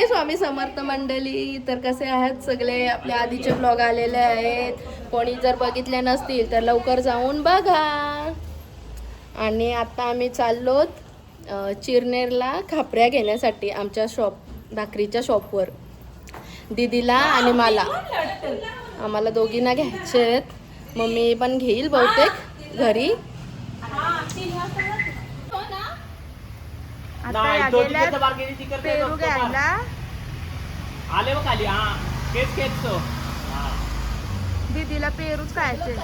स्वामी समर्थ मंडळी, तर कसे आहेत सगळे. आपले आधीचे ब्लॉग आलेले आहेत. कोणी जर बघितले नसतील तर लवकर जाऊन बघा. आणि आता आम्ही चाललोत चिरनेरला खापऱ्या घेण्यासाठी आमच्या भाकरीच्या शॉपवर. दीदीला आणि आम्हाला दोघींना घ्यायचे आहेत. मम्मी पण घेईल बहुतेक घरी. पेरू घ्यायला आले बघ खाली. हा केस केस तो दीदीला पेरूच खायचे.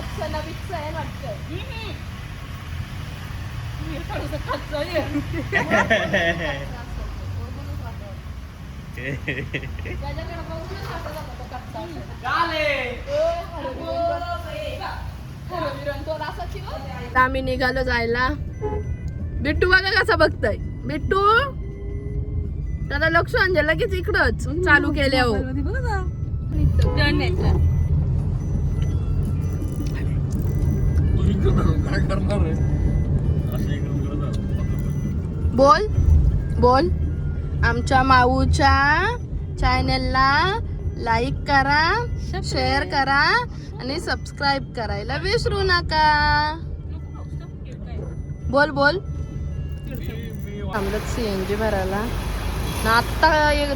आम्ही निघालो जायला. बिट्टू बघा कसा बघताय. बिट्टू त्याला लक्ष आणलं लगेच इकडच चालू केले. हो बोल बोल. आमच्या माऊच्या चॅनलला लाईक करा, शेअर करा आणि सबस्क्राईब करायला विसरू नका. बोल बोल. थांबलत CNG भरायला ना. आत्ता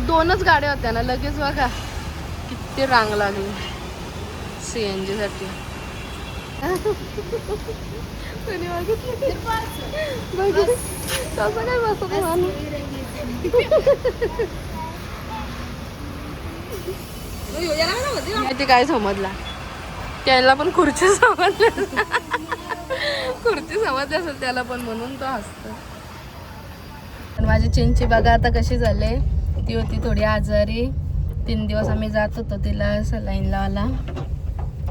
दोनच गाड्या होत्या ना, लगेच बघा किती रांग लागली CNG साठी. कसं काय बसत माहिती काय समजला त्याला पण खुर्ची समजली. खुर्ची समजली असेल त्याला पण, म्हणून तो हसतो. पण माझी चिंची बघा आता कशी झाली. ती होती थोडी आजारी. 3 दिवस आम्ही जात होतो तिला सलाईन लावायला.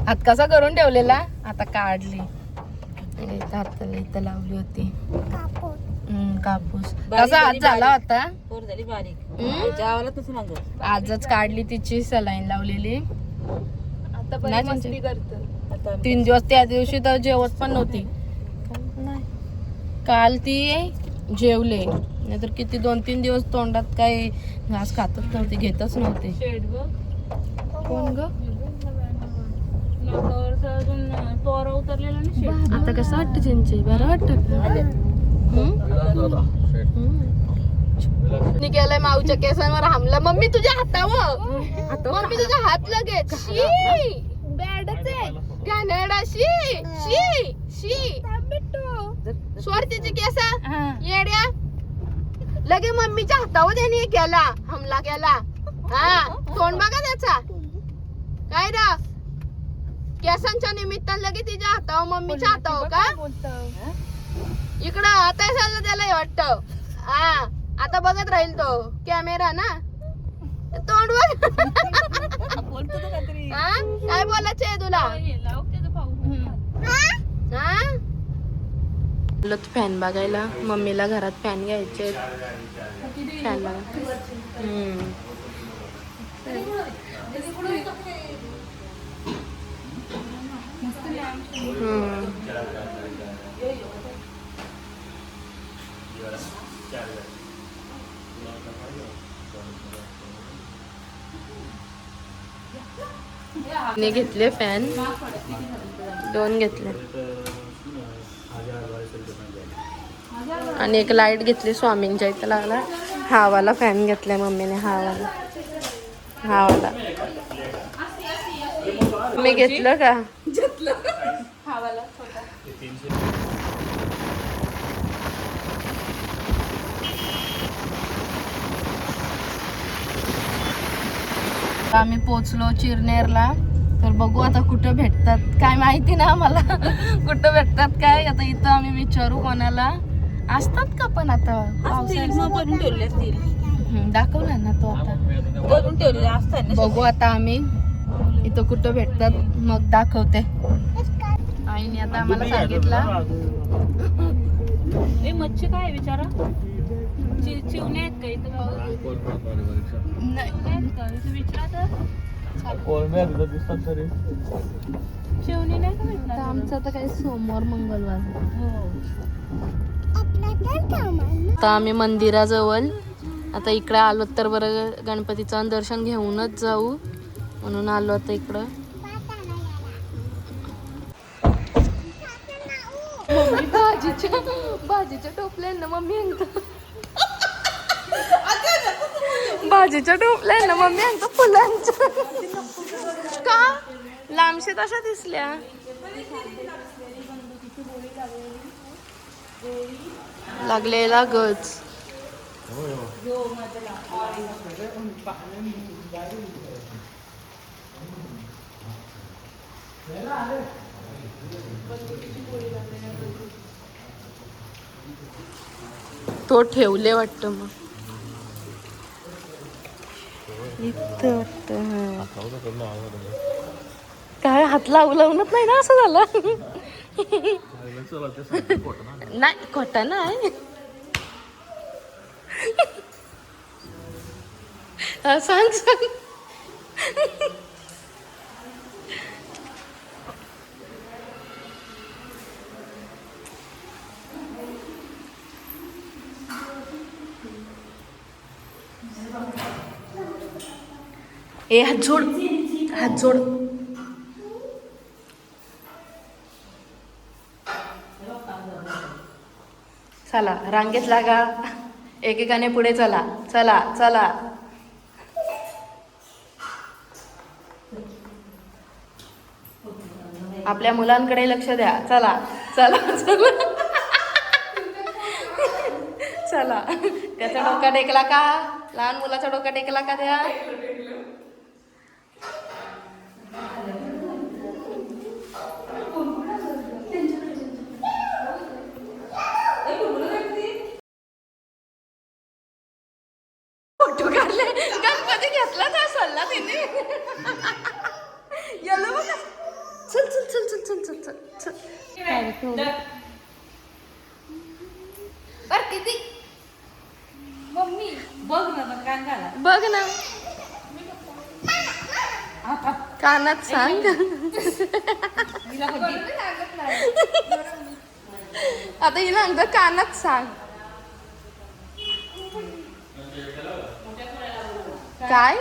हात कसा करून ठेवलेला, आता काढली. हाताला इथं लावली होती कापूस. कसा हात झाला होता. आजच काढली तिची सलाईन लावलेली. आता 3 दिवस त्या दिवशी तर जेवत पण नव्हती. काल ती जेवले, नाहीतर किती 2-3 दिवस तोंडात काही घास खातच नव्हती, घेतच नव्हते. कोण ग आता कसं वाटतं चिंची. बरं वाटत केलंय. माऊच्या केसांवर हमला. मम्मी तुझ्या हातावर. मम्मी तुझा हात लगेच. बॅडच आहे कॅनडा. सोड तिची केसा येड्या. लगे मम्मीच्या हातावर त्याने केला, हमला केला. हा तोंड बघा त्याचा. काय रा केसांच्या निमित्तानं लगे तिच्या हातावर, मम्मीच्या हातावर का. इकडं आता झालं त्याला वाटतं. हा आता बघत राहील तो कॅमेरा ना. तोंड बघ. काय बोलायचंय तुला. फॅन बघायला. मम्मीला घरात फॅन घ्यायचे. फॅन बघा. घेतले फॅन. 2 घेतले आणि एक लाईट घेतली स्वामींच्या इथं लागला. हा वाला फॅन घेतलाय मम्मीने. हा वाला मी घेतलं का. आम्ही पोचलो चिरनेरला. तर बघू आता कुठं भेटतात काय माहिती ना मला. कुठं भेटतात काय आता इथं आम्ही विचारू कोणाला. असतात का पण आता दाखवला ना तो आता करून ठेवलेले असतात. बघू आता आम्ही इथं कुठं भेटतात मग दाखवते. आईने आता आम्हाला सांगितलं. मच्छी काय विचारा. चिवणे आहेत का इथं. विचारा तर चिवणी नाही का भेटणार. आमचं तर काही सोमवार मंगळवार. आता आम्ही मंदिराजवळ आता इकडे आलो तर बरं गणपतीचं दर्शन घेऊनच जाऊ म्हणून आलो आता इकडं. मम्मी भाजीच्या टोपल्या ना मम्मी भाजीच्या टोपल्या ना मम्मी अंक फुलांच्या का लांबशे तशा दिसल्या. लागलेला गज तो ठेवले वाटतं मग इथं वाटतं. काय हात लावूनच नाही ना असं झालं. नाही खोटा नाही सांग सांग. ए हात जोड हात जोड. चला रांगेत लागा एकेकाने पुढे चला चला चला. आपल्या मुलांकडे लक्ष द्या. चला चला चला चला. त्याचा डोका टेकला का लहान मुलाचा डोका टेकला का त्या. फोटो काढले गणपती घेतला तर सल्ला तिने. येलो बघा. चल चल चल चल चल चल चल चल. बर किती मम्मी बघ ना कान घाला. बघ ना कानात सांग. आता हिला अंग कानात सांग. काय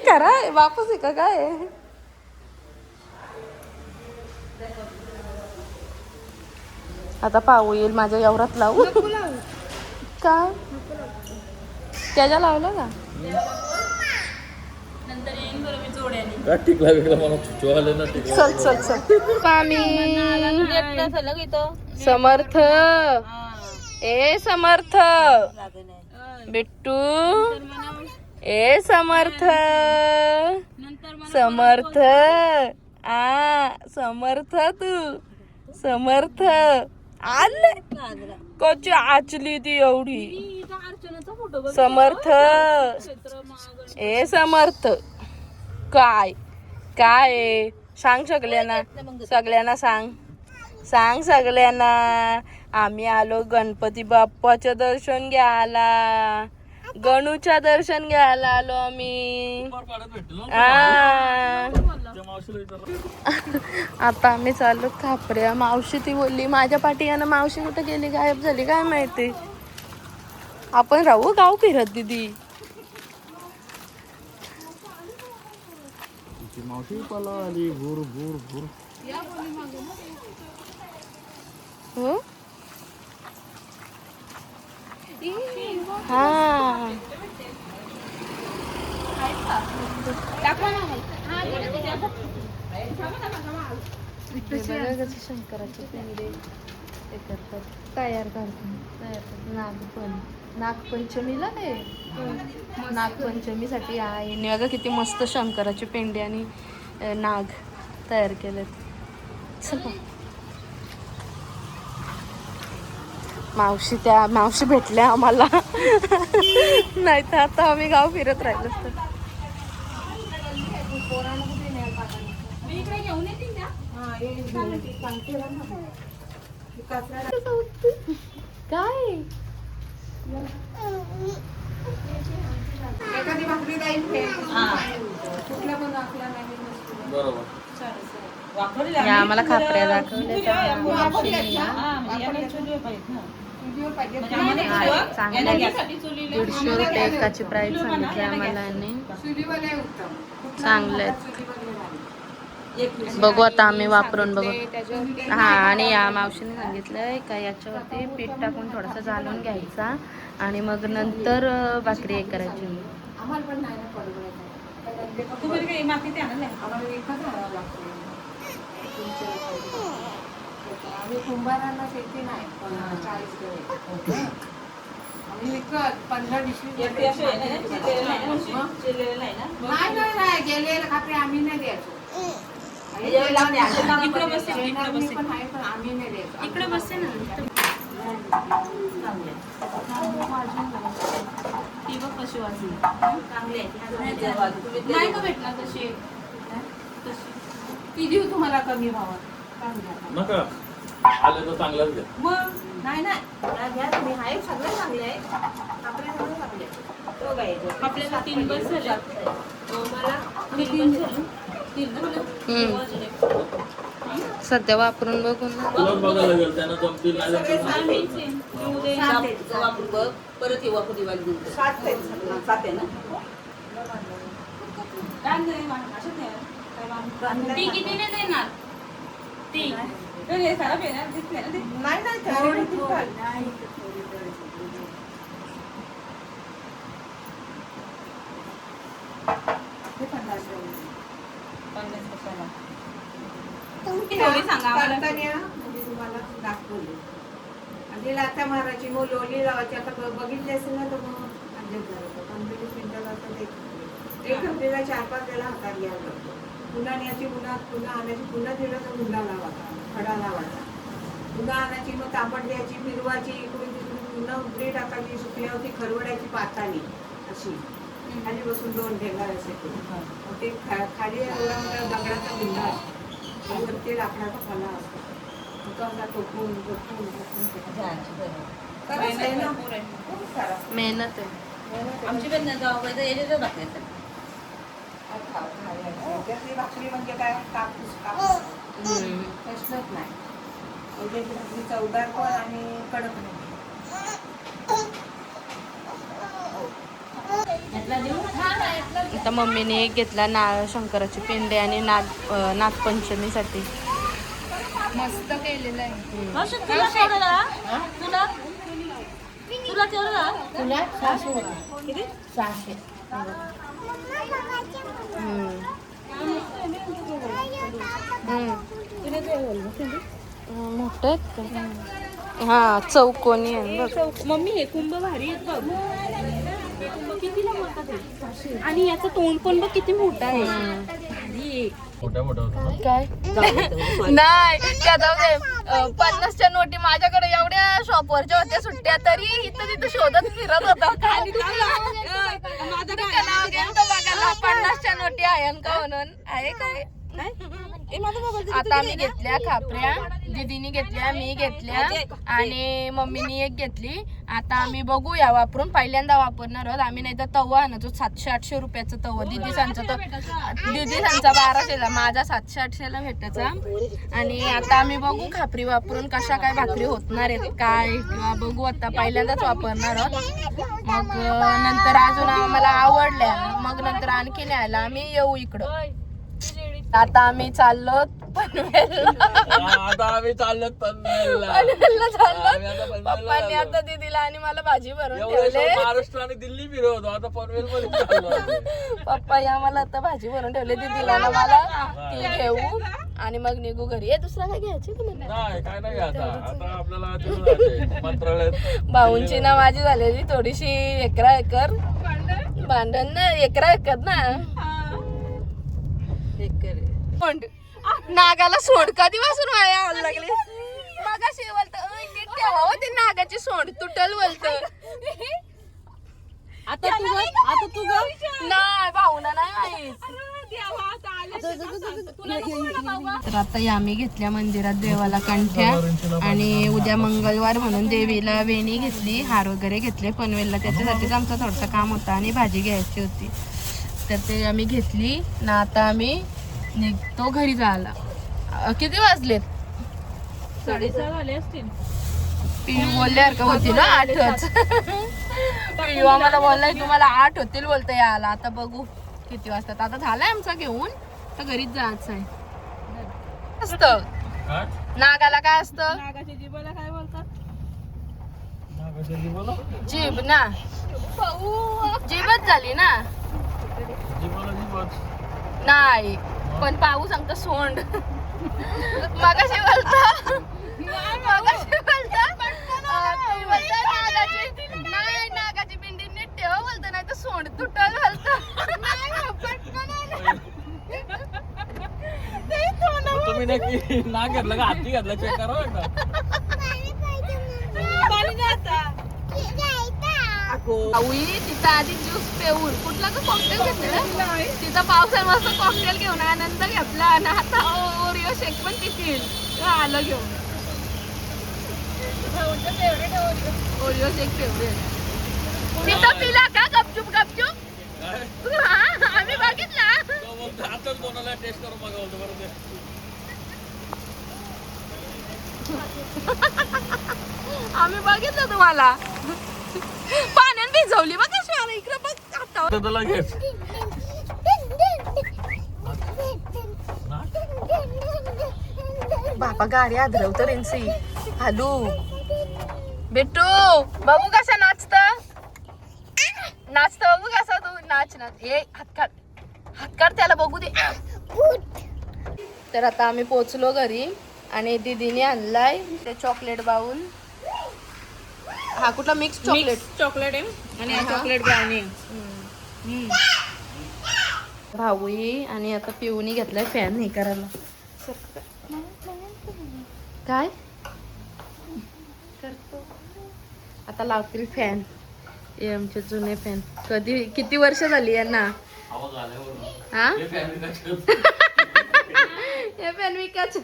करा वापस आहे का काय. आता पाहू येईल माझ्या एवढ्यात लावू का त्याच्या लावलं का. नंतर येईन बरं मी जोड्याने. काय टिकला वेगळा मला चुचवाले ना टिकला. चल चल चल. पामी समर्थ ए समर्थ बिट्टू ए समर्थ समर्थ आ समर्थ तू समर्थ आले कची आचली ती एवढी. समर्थ ए समर्थ काय काय सांग सगळ्यांना सगळ्यांना सांग सांग सगळ्यांना. आम्ही आलो गणपती बाप्पाचं दर्शन घ्यायला गणूच्या दर्शन घ्यायला आलो आम्ही. आता आम्ही चाललो खापऱ्या. मावशी ती बोलली माझ्या पाठी यानं मावशी कुठे गेली गायब झाली काय माहिती. आपण राहू गाव फिरत दीदी. मावशी पळाली भूर भूर भूर. हो हा शंकराचे पेंडे ते करतात तयार करतात. नागपंचमीला ते नागपंचमीसाठी आहे बघा किती मस्त शंकराचे पेंडे आणि नाग तयार केलेत. चला मावशी भेटल्या आम्हाला नाही तर आता आम्ही गाव फिरत राहिलो असतो. काय बरोबर. आम्हाला खापऱ्या दाखवल्या. चांगले 150 रुपये एकाची प्राइस सांगितली आम्हाला आणि चांगले बघू आता आम्ही वापरून बघू. हा आणि या मावशीने सांगितलंय का याच्यावरती पीठ टाकून थोडासा झालून घ्यायचा आणि मग नंतर भाकरी हे करायची. कुंभारांना शेती नाही 40 आम्ही विकत 15-20 नाही गेलेलं खात्री आम्ही नाही द्यायचो. इकडे बसे पण आहे पण आम्ही नाही द्यायचो. इकडे बसे ना ती बघ कशी वाजली नाही का भेटणार तशी ती देऊ तुम्हाला कमी भावात नका आले तर चांगलाच घ्या. मग नाही घ्या तुम्ही आहे सगळं चांगले आहे आपले सगळं चांगले आहे. आपल्याला 3 बस झाल्या मला 3 झालं 3 सध्या वापरून बघून तुला बघायला लागेल त्यांना जमतील नाही जमतील. परत येऊ आपण दिवाळी 7 आहे ना ती किती नाही देणार ती तुम्हाला दाखवले आणि लाथा मारायची मग लोली लावायची. आता बघितली असेल ना तर मग अर्जंट झालं 15-20 मिनिटात एक हप्त्याला 4-5 वेळा हातात घ्यावं लागतं. पुन्हा न्यायची पुन्हा आणायची पुन्हा दिलं तर मुंडा लावायचा खडा लावायचा पुन्हा आणायची मग तांबट द्यायची फिरवायची इकडून तिकडून पुन्हा उकडी टाकायची सुकल्यावरती खरवडायची पातानी अशी खाली बसून 2 ढेंगार असे ते खाली एवढा मोठा दगडाचा गुंडा असतो वरती लाकडाचा फला असतो टोकून मेहनत आहे. आमची पण याच्यात दाखवायचं भाकरी म्हणजे काय कापूस प्रश्नच नाही भाकरी चवदार पण आणि कडक नाही. आता मम्मीने एक घेतला शंकराची पिंडे आणि नागपंचमीसाठी मस्त केलेलं आहे. तुला 600 मोठे आहेत का? हा चौकोनी आहे बघ. मम्मी हे कुंभ भारी आहेत बघ. हे कुंभ कितीला बोलतात आणि याचं तोंड पण बघ किती मोठं आहे. भारी मोठ्या मोठ्या होतं. काय नाही त्या जाऊ दे. 50च्या नोटी माझ्याकडे एवढ्या शॉपवरच्या होत्या सुट्ट्या तरी इथं तिथं शोधत फिरत होता. 50च्या नोटी आहे का म्हणून आहे काय. आता आम्ही घेतल्या खापऱ्या दीदीने घेतल्या मी घेतल्या आणि मम्मीनी एक घेतली. आता आम्ही बघूया वापरून पहिल्यांदा वापरणार आहोत आम्ही. नाही तर तवा ना जो 700-800 रुपयाचा तवा दीदी सांचा 1200ला माझा 700-800ला भेटायचा. आणि आता आम्ही बघू खापरी वापरून कशा काय भाकरी होतणार आहेत काय किंवा बघू. आता पहिल्यांदाच वापरणार आहोत मग नंतर अजून आम्हाला आवडल्या मग नंतर आणखी न्यायला आम्ही येऊ इकडं. आता आम्ही चाललो पनवेलला. आता आम्ही चाललो पनवेलला. पप्पांनी आता दीदीला आणि मला भाजी भरून ठेवले. महाराष्ट्र आणि दिल्ली फिरवतो आता पनवेल मध्ये. पप्पा या मला आता भाजी भरून ठेवले दीदीला ना मला. ती घेऊ आणि मग निघू घरी. दुसरा काय घ्यायचं का मला? नाही काय नाही आता आता आपल्याला मंत्रालयात भाऊंची ना माझी झालेली थोडीशी एकरा एकर भांडण ना. एकरा एकर ना नागाला सोड कधीपासून यावं लागले. मगाशी बोलत नीट ठेवा ते नागाची सोड तुटल बोलत. आता तू नाही भाऊना नाही माहित. तर आता आम्ही घेतल्या मंदिरात देवाला कंठ्या आणि उद्या मंगळवार म्हणून देवीला वेणी घेतली हार वगैरे घेतले पनवेलला. त्याच्यासाठीच आमचं थोडंसं काम होतं आणि भाजी घ्यायची होती तर ते आम्ही घेतली ना. आता आम्ही निघतो घरी जायला. किती वाजलेत? 6:30 झाले असतील. पियू बोलल्यासारखं होती ना 8च. पियू आम्हाला बोललाय तुम्हाला 8 होतील बोलते याला. आता बघू किती वाजतात. आता झालाय आमचा घेऊन, तर घरीच जायचं आहे. असतं काय नागाला काय असतं? नागाच्या जीवाला काय बोलतात? जीभ ना, जीभच झाली ना. नाही पण पाहू सांगतो सोंड. मगाशी बोलता नाही नागाची पिंडी नीट ठेव बोलतो, नाही तर सोंड तुटल बोलतो. तुम्ही नक्की ना घेतलं का हाती घातला चेक करा एकदा. आवई तिथं आधी ज्यूस पेऊन कुठला तर कॉकटेल घेतलेला तिथं. पावसाळ्यात मस्त कॉकटेल घेऊन आनंद घेतला आणि आता ओरिओ शेक पण पितील आलं घेऊन. ओरिओ शेक फेवरेट. तिथं पिला का गपचूप गपचूप? आम्ही बघितला. तो बोलतो आताच कोणाला टेस्ट करून बघा बोलतो बरोबर. आम्ही बघितलं तुम्हाला. पाण्यात भिजवली बघ शिवाला. इकडे बघ आता. त्याला घेत बापा गाडी आदरवतो रेन्सी. हॅलो बेटू बाबू कसा नाचत नाचत बाबू कसा. तू नाच नाच. ए हात काढ त्याला बघू दे. तर आता आम्ही पोचलो घरी आणि दीदीने आणलाय ते चॉकलेट बाउल. हा कुठला मिक्स चॉकलेट चॉकलेट आहे आणि चॉकलेट ब्राउनी. भाऊई आणि आता पिऊनी घेतलाय फॅन हे करायला. काय करतो आता लावतील फॅन. हे आमचे जुने फॅन. कधी किती वर्ष झाली यांना. आवाज आल्यावर हा हे फॅमिली हे फॅन विकायच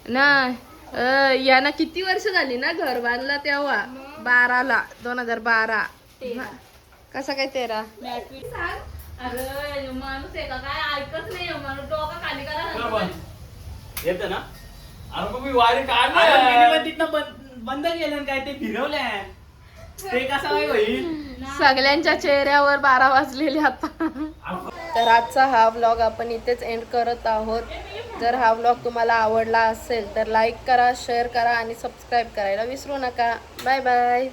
नाही. यांना किती वर्ष झाली ना घर बांधला तेव्हा 12ला 2012. कसा काय 13. अरे माणूस आहे का काय ऐकत नाही. माणूस डोका खाली करा. येतं ना. अरे मग मी वारी अरे काढला. पण तिथनं बंद केलं काय ते फिरवलंय. ते कसं काय होईल. सगळ्यांच्या चेहऱ्यावर 12 वाजलेले आता. तर आजचा हा व्लॉग आपण इथेच एंड करत आहोत. जर हा व्लॉग तुम्हाला आवडला असेल तर लाईक करा, शेअर करा आणि सबस्क्राईब करायला विसरू नका. Bye bye.